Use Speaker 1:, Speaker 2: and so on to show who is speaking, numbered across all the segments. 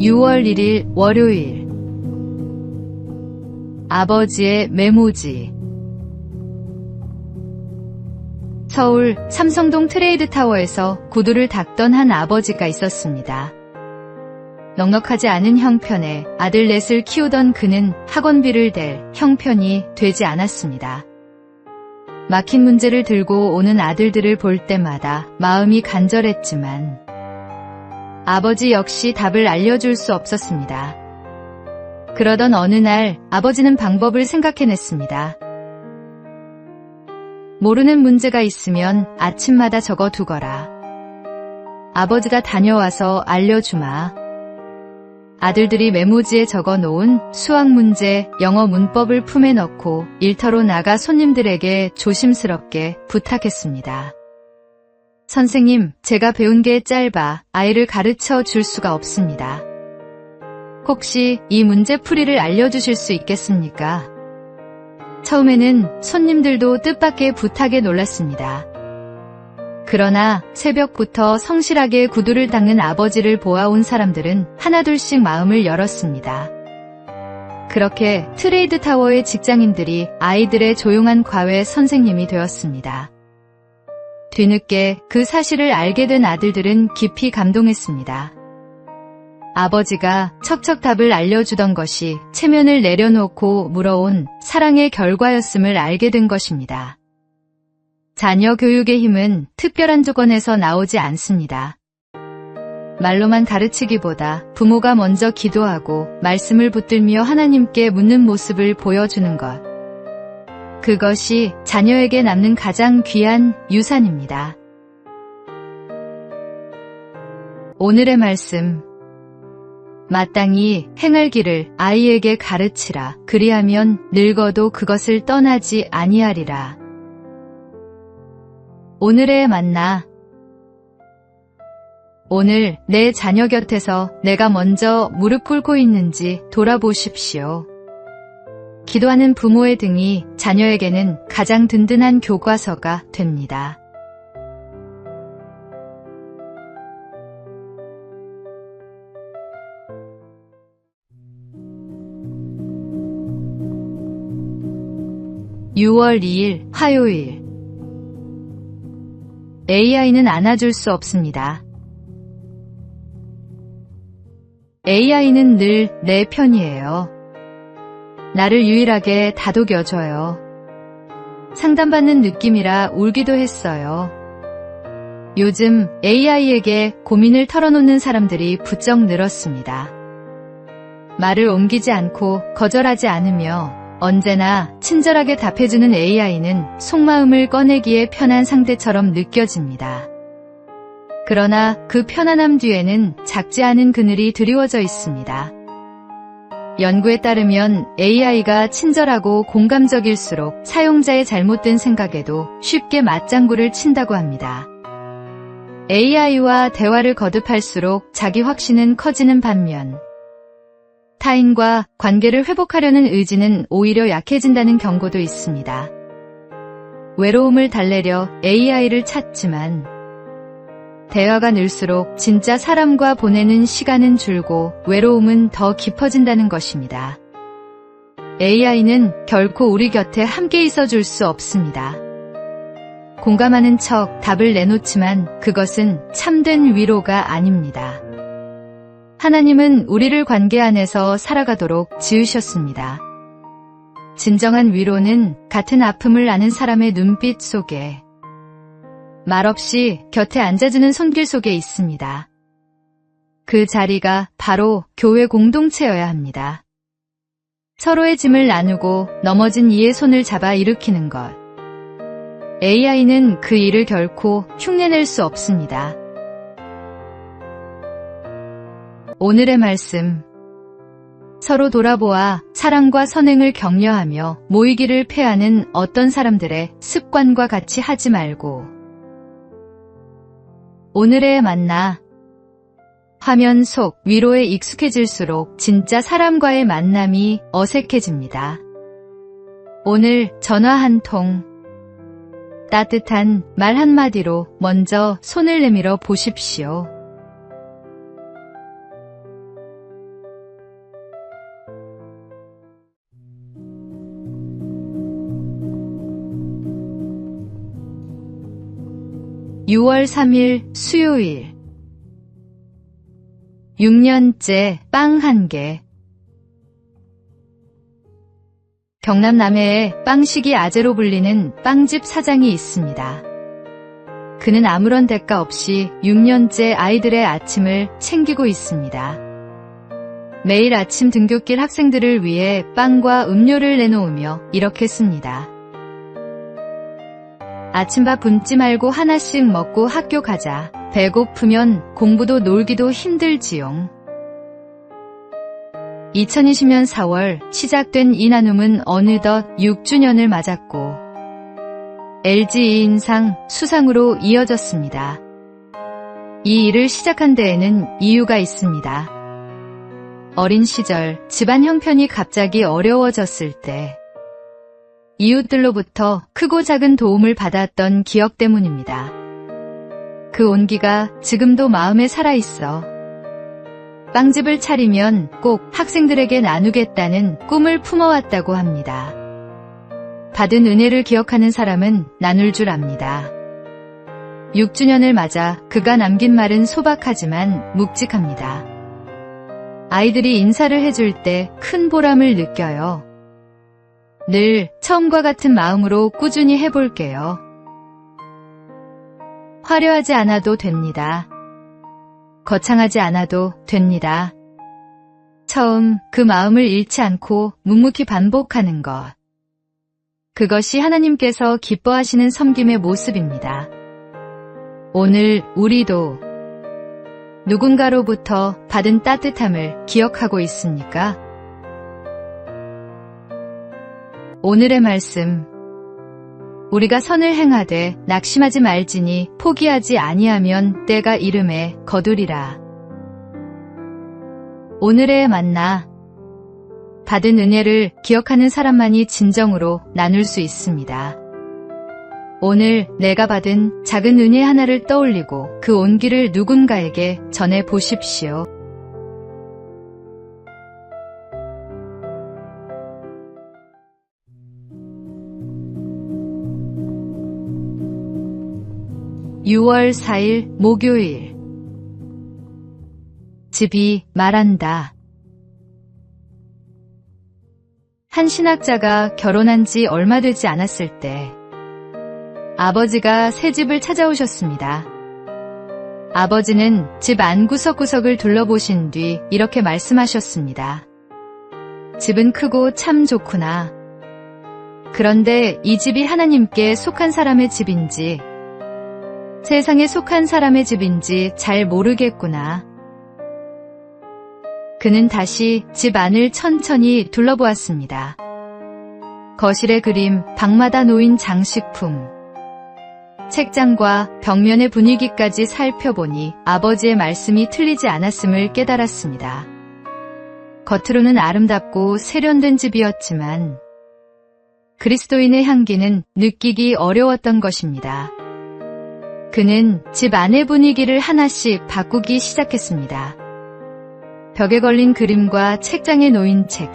Speaker 1: 6월 1일 월요일. 아버지의 메모지. 서울 삼성동 트레이드타워에서 구두를 닦던 한 아버지가 있었습니다. 넉넉하지 않은 형편에 아들 넷을 키우던 그는 학원비를 댈 형편이 되지 않았습니다. 막힌 문제를 들고 오는 아들들을 볼 때마다 마음이 간절했지만 아버지 역시 답을 알려줄 수 없었습니다. 그러던 어느 날 아버지는 방법을 생각해냈습니다. 모르는 문제가 있으면 아침마다 적어두거라. 아버지가 다녀와서 알려주마. 아들들이 메모지에 적어놓은 수학 문제, 영어 문법을 품에 넣고 일터로 나가 손님들에게 조심스럽게 부탁했습니다. 선생님, 제가 배운 게 짧아 아이를 가르쳐 줄 수가 없습니다. 혹시 이 문제 풀이를 알려주실 수 있겠습니까? 처음에는 손님들도 뜻밖의 부탁에 놀랐습니다. 그러나 새벽부터 성실하게 구두를 닦는 아버지를 보아온 사람들은 하나둘씩 마음을 열었습니다. 그렇게 트레이드타워의 직장인들이 아이들의 조용한 과외 선생님이 되었습니다. 뒤늦게 그 사실을 알게 된 아들들은 깊이 감동했습니다. 아버지가 척척 답을 알려주던 것이 체면을 내려놓고 물어온 사랑의 결과였음을 알게 된 것입니다. 자녀 교육의 힘은 특별한 조건에서 나오지 않습니다. 말로만 가르치기보다 부모가 먼저 기도하고 말씀을 붙들며 하나님께 묻는 모습을 보여주는 것. 그것이 자녀에게 남는 가장 귀한 유산입니다. 오늘의 말씀. 마땅히 행할 길을 아이에게 가르치라. 그리하면 늙어도 그것을 떠나지 아니하리라. 오늘의 만나. 오늘 내 자녀 곁에서 내가 먼저 무릎 꿇고 있는지 돌아보십시오. 기도하는 부모의 등이 자녀에게는 가장 든든한 교과서가 됩니다. (6월 2일) 화요일. AI는 안아줄 수 없습니다. AI는 늘 내 편이에요. 나를 유일하게 다독여줘요. 상담받는 느낌이라 울기도 했어요. 요즘 AI에게 고민을 털어놓는 사람들이 부쩍 늘었습니다. 말을 옮기지 않고 거절하지 않으며 언제나 친절하게 답해주는 AI는 속마음을 꺼내기에 편한 상대처럼 느껴집니다. 그러나 그 편안함 뒤에는 작지 않은 그늘이 드리워져 있습니다. 연구에 따르면 AI가 친절하고 공감적일수록 사용자의 잘못된 생각에도 쉽게 맞장구를 친다고 합니다. AI와 대화를 거듭할수록 자기 확신은 커지는 반면 타인과 관계를 회복하려는 의지는 오히려 약해진다는 경고도 있습니다. 외로움을 달래려 AI를 찾지만 대화가 늘수록 진짜 사람과 보내는 시간은 줄고 외로움은 더 깊어진다는 것입니다. AI는 결코 우리 곁에 함께 있어줄 수 없습니다. 공감하는 척 답을 내놓지만 그것은 참된 위로가 아닙니다. 하나님은 우리를 관계 안에서 살아가도록 지으셨습니다. 진정한 위로는 같은 아픔을 아는 사람의 눈빛 속에, 말없이 곁에 앉아주는 손길 속에 있습니다. 그 자리가 바로 교회 공동체여야 합니다. 서로의 짐을 나누고 넘어진 이의 손을 잡아 일으키는 것. AI는 그 일을 결코 흉내낼 수 없습니다. 오늘의 말씀. 서로 돌아보아 사랑과 선행을 격려하며 모이기를 패하는 어떤 사람들의 습관과 같이 하지 말고. 오늘의 만나. 화면 속 위로에 익숙해질수록 진짜 사람과의 만남이 어색해집니다. 오늘 전화 한 통. 따뜻한 말 한마디로 먼저 손을 내밀어 보십시오. 6월 3일 수요일 6년째 빵 한 개. 경남 남해에 빵식이 아재로 불리는 빵집 사장이 있습니다. 그는 아무런 대가 없이 6년째 아이들의 아침을 챙기고 있습니다. 매일 아침 등굣길 학생들을 위해 빵과 음료를 내놓으며 이렇게 씁니다. 아침밥 굶지 말고 하나씩 먹고 학교 가자. 배고프면 공부도 놀기도 힘들지용. 2020년 4월 시작된 이 나눔은 어느덧 6주년을 맞았고 LG 2인상 수상으로 이어졌습니다. 이 일을 시작한 데에는 이유가 있습니다. 어린 시절 집안 형편이 갑자기 어려워졌을 때 이웃들로부터 크고 작은 도움을 받았던 기억 때문입니다. 그 온기가 지금도 마음에 살아있어 빵집을 차리면 꼭 학생들에게 나누겠다는 꿈을 품어왔다고 합니다. 받은 은혜를 기억하는 사람은 나눌 줄 압니다. 6주년을 맞아 그가 남긴 말은 소박하지만 묵직합니다. 아이들이 인사를 해줄 때 큰 보람을 느껴요. 늘 처음과 같은 마음으로 꾸준히 해볼게요. 화려하지 않아도 됩니다. 거창하지 않아도 됩니다. 처음 그 마음을 잃지 않고 묵묵히 반복하는 것. 그것이 하나님께서 기뻐하시는 섬김의 모습입니다. 오늘 우리도 누군가로부터 받은 따뜻함을 기억하고 있습니까? 오늘의 말씀. 우리가 선을 행하되 낙심하지 말지니 포기하지 아니하면 때가 이름에 거두리라. 오늘의 만나. 받은 은혜를 기억하는 사람만이 진정으로 나눌 수 있습니다. 오늘 내가 받은 작은 은혜 하나를 떠올리고 그 온기를 누군가에게 전해 보십시오. (6월 4일) 목요일. 집이 말한다. 한 신학자가 결혼한 지 얼마 되지 않았을 때 아버지가 새 집을 찾아오셨습니다. 아버지는 집 안 구석구석을 둘러보신 뒤 이렇게 말씀하셨습니다. 집은 크고 참 좋구나. 그런데 이 집이 하나님께 속한 사람의 집인지 세상에 속한 사람의 집인지 잘 모르겠구나. 그는 다시 집 안을 천천히 둘러보았습니다. 거실의 그림, 방마다 놓인 장식품, 책장과 벽면의 분위기까지 살펴보니 아버지의 말씀이 틀리지 않았음을 깨달았습니다. 겉으로는 아름답고 세련된 집이었지만 그리스도인의 향기는 느끼기 어려웠던 것입니다. 그는 집 안의 분위기를 하나씩 바꾸기 시작했습니다. 벽에 걸린 그림과 책장에 놓인 책,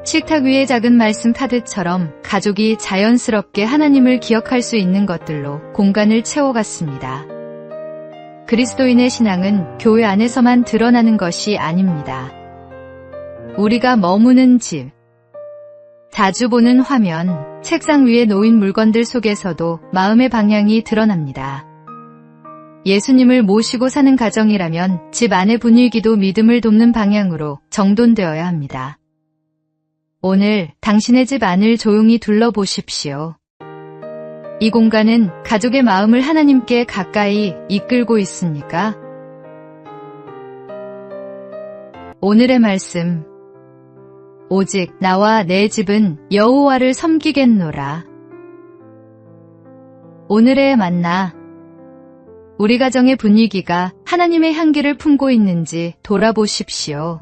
Speaker 1: 식탁 위의 작은 말씀 카드처럼 가족이 자연스럽게 하나님을 기억할 수 있는 것들로 공간을 채워갔습니다. 그리스도인의 신앙은 교회 안에서만 드러나는 것이 아닙니다. 우리가 머무는 집, 자주 보는 화면, 책상 위에 놓인 물건들 속에서도 마음의 방향이 드러납니다. 예수님을 모시고 사는 가정이라면 집 안의 분위기도 믿음을 돕는 방향으로 정돈되어야 합니다. 오늘 당신의 집 안을 조용히 둘러보십시오. 이 공간은 가족의 마음을 하나님께 가까이 이끌고 있습니까? 오늘의 말씀. 오직 나와 내 집은 여호와를 섬기겠노라. 오늘의 만나. 우리 가정의 분위기가 하나님의 향기를 품고 있는지 돌아보십시오.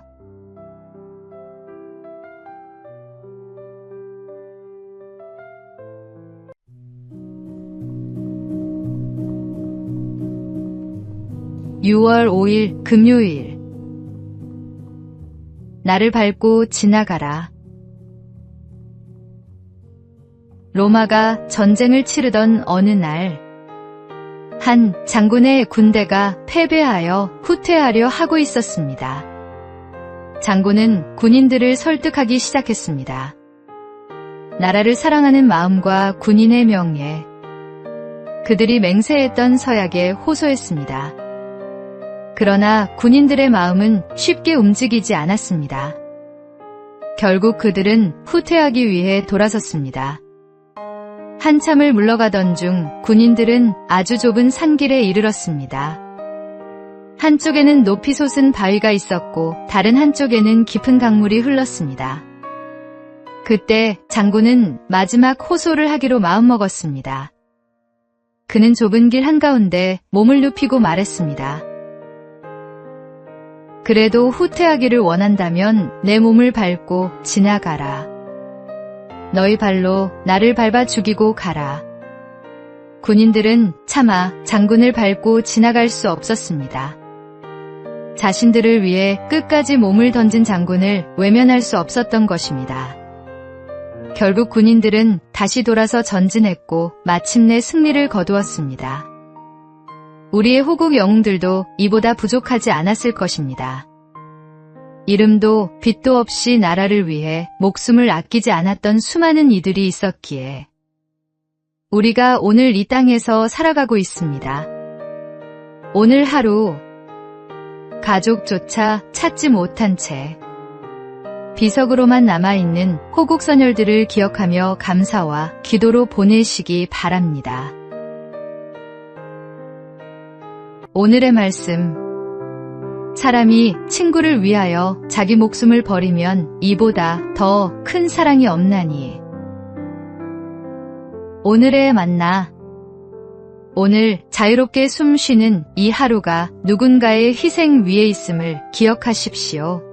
Speaker 1: (6월 5일) 금요일. 나를 밟고 지나가라. 로마가 전쟁을 치르던 어느 날 한 장군의 군대가 패배하여 후퇴하려 하고 있었습니다. 장군은 군인들을 설득하기 시작했습니다. 나라를 사랑하는 마음과 군인의 명예, 그들이 맹세했던 서약에 호소했습니다. 그러나 군인들의 마음은 쉽게 움직이지 않았습니다. 결국 그들은 후퇴하기 위해 돌아섰습니다. 한참을 물러가던 중 군인들은 아주 좁은 산길에 이르렀습니다. 한쪽에는 높이 솟은 바위가 있었고 다른 한쪽에는 깊은 강물이 흘렀습니다. 그때 장군은 마지막 호소를 하기로 마음먹었습니다. 그는 좁은 길 한가운데 몸을 눕히고 말했습니다. 그래도 후퇴하기를 원한다면 내 몸을 밟고 지나가라. 너희 발로 나를 밟아 죽이고 가라. 군인들은 차마 장군을 밟고 지나갈 수 없었습니다. 자신들을 위해 끝까지 몸을 던진 장군을 외면할 수 없었던 것입니다. 결국 군인들은 다시 돌아서 전진했고 마침내 승리를 거두었습니다. 우리의 호국 영웅들도 이보다 부족하지 않았을 것입니다. 이름도 빛도 없이 나라를 위해 목숨을 아끼지 않았던 수많은 이들이 있었기에 우리가 오늘 이 땅에서 살아가고 있습니다. 오늘 하루 가족조차 찾지 못한 채 비석으로만 남아있는 호국선열들을 기억하며 감사와 기도로 보내시기 바랍니다. 오늘의 말씀, 사람이 친구를 위하여 자기 목숨을 버리면 이보다 더 큰 사랑이 없나니. 오늘의 만나, 오늘 자유롭게 숨 쉬는 이 하루가 누군가의 희생 위에 있음을 기억하십시오.